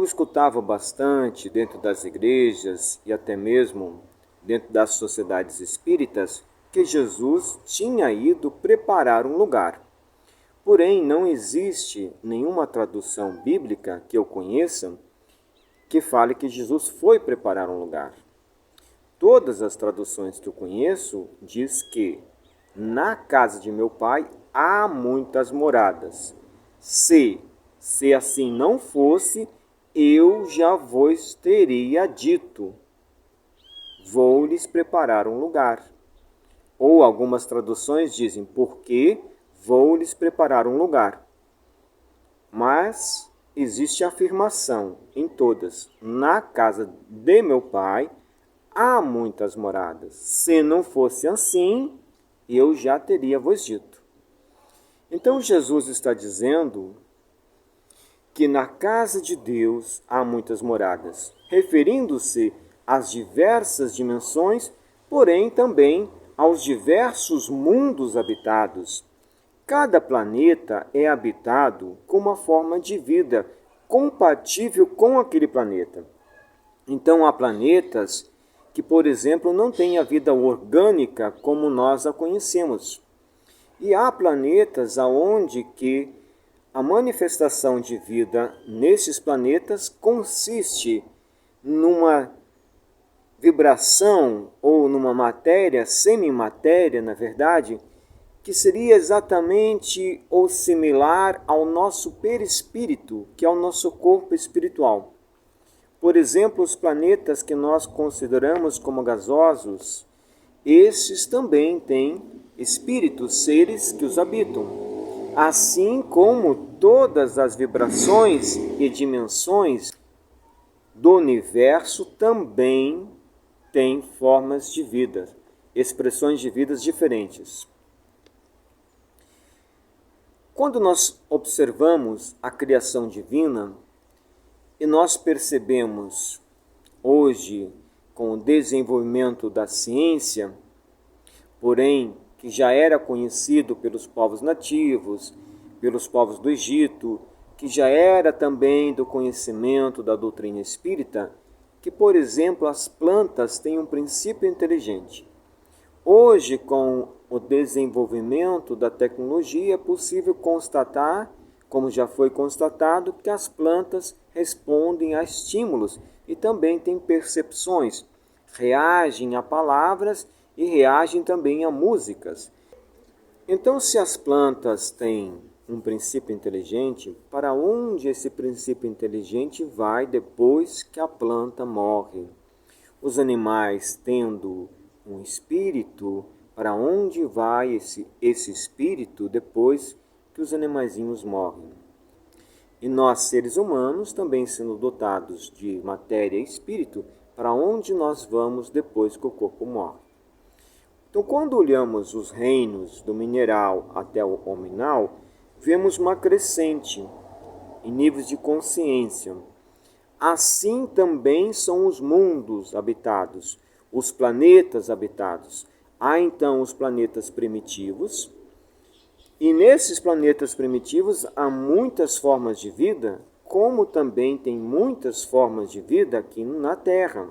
Eu escutava bastante dentro das igrejas e até mesmo dentro das sociedades espíritas que Jesus tinha ido preparar um lugar. Porém, não existe nenhuma tradução bíblica que eu conheça que fale que Jesus foi preparar um lugar. Todas as traduções que eu conheço diz que na casa de meu pai há muitas moradas. Se assim não fosse, eu já vos teria dito: vou lhes preparar um lugar. Ou algumas traduções dizem: porque vou lhes preparar um lugar. Mas existe afirmação em todas: na casa de meu pai há muitas moradas. Se não fosse assim, eu já teria vos dito. Então Jesus está dizendo que na casa de Deus há muitas moradas, referindo-se às diversas dimensões, porém também aos diversos mundos habitados. Cada planeta é habitado com uma forma de vida compatível com aquele planeta. Então há planetas que, por exemplo, não têm a vida orgânica como nós a conhecemos. E há planetas aonde que a manifestação de vida nesses planetas consiste numa vibração ou numa matéria, semimatéria, na verdade, que seria exatamente ou similar ao nosso perispírito, que é o nosso corpo espiritual. Por exemplo, os planetas que nós consideramos como gasosos, esses também têm espíritos, seres que os habitam. Assim como todas as vibrações e dimensões do universo também têm formas de vida, expressões de vidas diferentes. Quando nós observamos a criação divina e nós percebemos hoje, com o desenvolvimento da ciência, porém que já era conhecido pelos povos nativos, pelos povos do Egito, que já era também do conhecimento da doutrina espírita, que, por exemplo, as plantas têm um princípio inteligente. Hoje, com o desenvolvimento da tecnologia, é possível constatar, como já foi constatado, que as plantas respondem a estímulos e também têm percepções, reagem a palavras e reagem também a músicas. Então, se as plantas têm um princípio inteligente, para onde esse princípio inteligente vai depois que a planta morre? Os animais, tendo um espírito, para onde vai esse espírito depois que os animaizinhos morrem? E nós, seres humanos, também sendo dotados de matéria e espírito, para onde nós vamos depois que o corpo morre? Então, quando olhamos os reinos do mineral até o hominal, vemos uma crescente em níveis de consciência. Assim também são os mundos habitados, os planetas habitados. Há então os planetas primitivos, e nesses planetas primitivos há muitas formas de vida, como também tem muitas formas de vida aqui na Terra.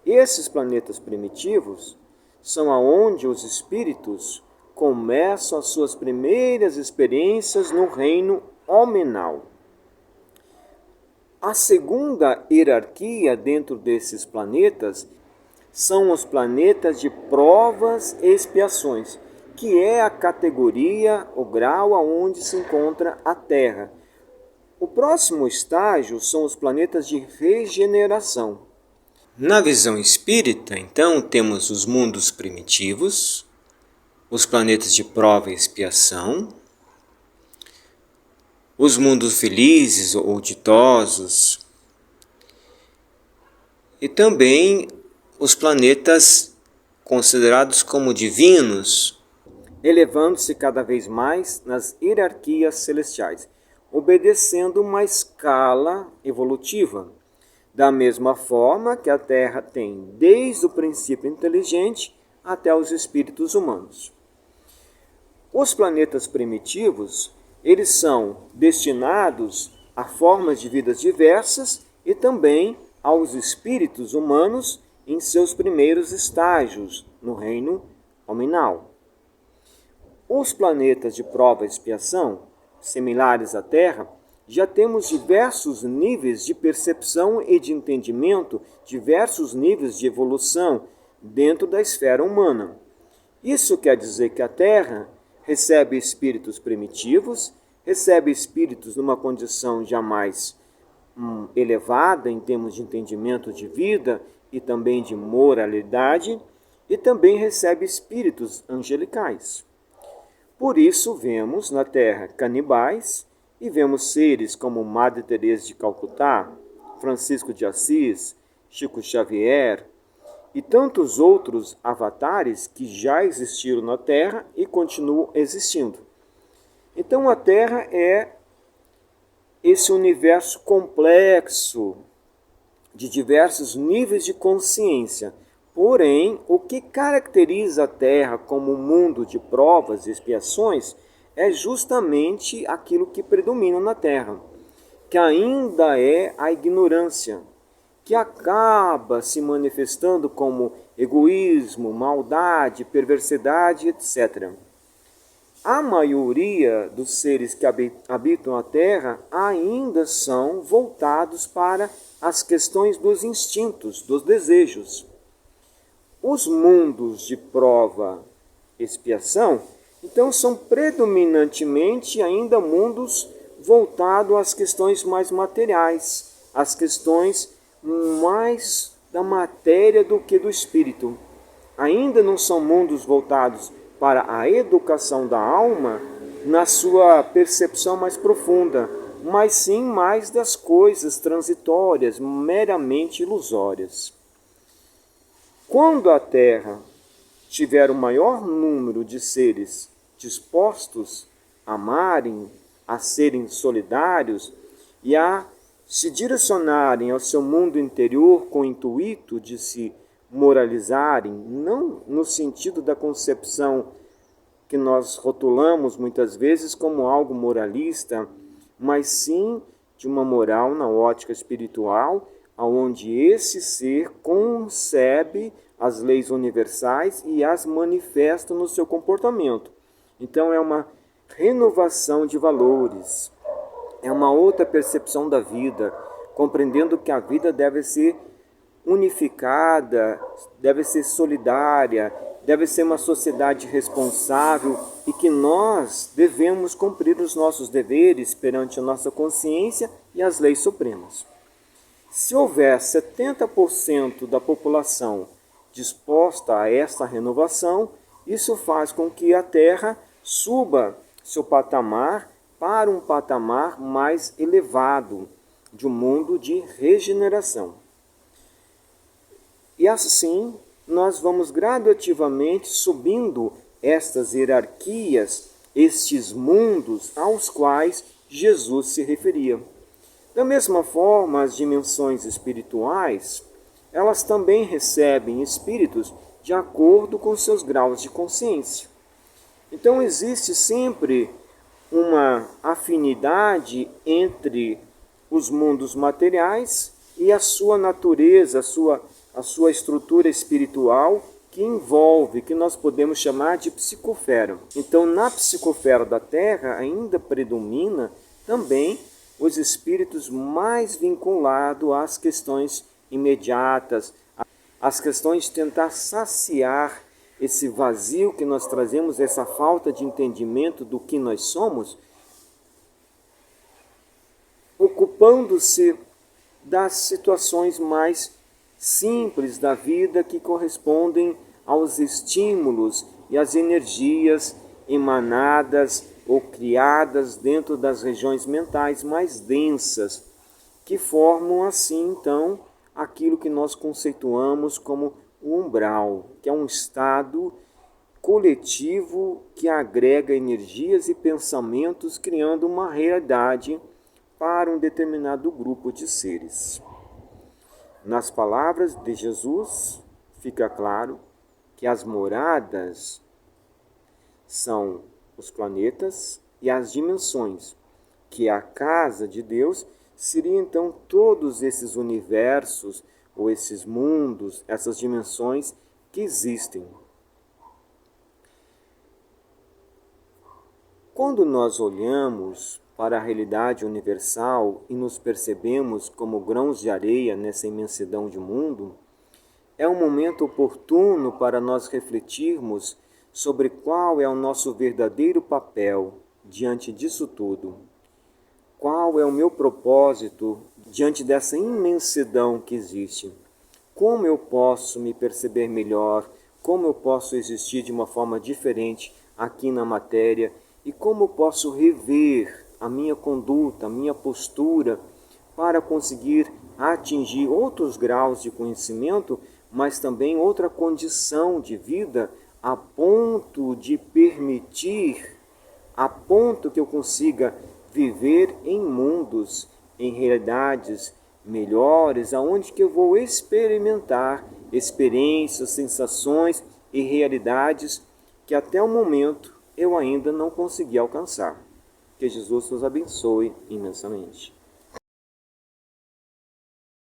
Esses planetas primitivos são aonde os espíritos começam as suas primeiras experiências no reino hominal. A segunda hierarquia dentro desses planetas são os planetas de provas e expiações, que é a categoria, o grau aonde se encontra a Terra. O próximo estágio são os planetas de regeneração. Na visão espírita, então, temos os mundos primitivos, os planetas de prova e expiação, os mundos felizes ou ditosos, e também os planetas considerados como divinos, elevando-se cada vez mais nas hierarquias celestiais, obedecendo uma escala evolutiva. Da mesma forma que a Terra tem desde o princípio inteligente até os espíritos humanos. Os planetas primitivos, eles são destinados a formas de vidas diversas e também aos espíritos humanos em seus primeiros estágios no reino hominal. Os planetas de prova e expiação, similares à Terra, já temos diversos níveis de percepção e de entendimento, diversos níveis de evolução dentro da esfera humana. Isso quer dizer que a Terra recebe espíritos primitivos, recebe espíritos numa condição jamais elevada em termos de entendimento de vida e também de moralidade, e também recebe espíritos angelicais. Por isso vemos na Terra canibais e vemos seres como Madre Teresa de Calcutá, Francisco de Assis, Chico Xavier e tantos outros avatares que já existiram na Terra e continuam existindo. Então a Terra é esse universo complexo de diversos níveis de consciência. Porém, o que caracteriza a Terra como um mundo de provas e expiações é justamente aquilo que predomina na Terra, que ainda é a ignorância, que acaba se manifestando como egoísmo, maldade, perversidade, etc. A maioria dos seres que habitam a Terra ainda são voltados para as questões dos instintos, dos desejos. Os mundos de prova e expiação, então, são predominantemente ainda mundos voltados às questões mais materiais, às questões mais da matéria do que do espírito. Ainda não são mundos voltados para a educação da alma na sua percepção mais profunda, mas sim mais das coisas transitórias, meramente ilusórias. Quando a Terra tiver o maior número de seres dispostos a amarem, a serem solidários e a se direcionarem ao seu mundo interior com o intuito de se moralizarem, não no sentido da concepção que nós rotulamos muitas vezes como algo moralista, mas sim de uma moral na ótica espiritual, onde esse ser concebe as leis universais e as manifesta no seu comportamento. Então é uma renovação de valores, é uma outra percepção da vida, compreendendo que a vida deve ser unificada, deve ser solidária, deve ser uma sociedade responsável e que nós devemos cumprir os nossos deveres perante a nossa consciência e as leis supremas. Se houver 70% da população disposta a esta renovação, isso faz com que a Terra suba seu patamar para um patamar mais elevado de um mundo de regeneração. E assim, nós vamos gradativamente subindo estas hierarquias, estes mundos aos quais Jesus se referia. Da mesma forma, as dimensões espirituais, elas também recebem espíritos de acordo com seus graus de consciência. Então existe sempre uma afinidade entre os mundos materiais e a sua natureza, a sua estrutura espiritual, que envolve, que nós podemos chamar de psicosfera. Então, na psicosfera da Terra ainda predomina também os espíritos mais vinculados às questões imediatas, às questões de tentar saciar esse vazio que nós trazemos, essa falta de entendimento do que nós somos, ocupando-se das situações mais simples da vida que correspondem aos estímulos e às energias emanadas ou criadas dentro das regiões mentais mais densas, que formam assim, então, aquilo que nós conceituamos como o umbral, que é um estado coletivo que agrega energias e pensamentos, criando uma realidade para um determinado grupo de seres. Nas palavras de Jesus, fica claro que as moradas são os planetas e as dimensões, que é a casa de Deus, seria então todos esses universos, ou esses mundos, essas dimensões que existem. Quando nós olhamos para a realidade universal e nos percebemos como grãos de areia nessa imensidão de mundo, é um momento oportuno para nós refletirmos sobre qual é o nosso verdadeiro papel diante disso tudo. Qual é o meu propósito diante dessa imensidão que existe? Como eu posso me perceber melhor? Como eu posso existir de uma forma diferente aqui na matéria? E como eu posso rever a minha conduta, a minha postura, para conseguir atingir outros graus de conhecimento, mas também outra condição de vida, a ponto de permitir, a ponto que eu consiga viver em mundos, em realidades melhores, aonde que eu vou experimentar experiências, sensações e realidades que até o momento eu ainda não consegui alcançar. Que Jesus nos abençoe imensamente.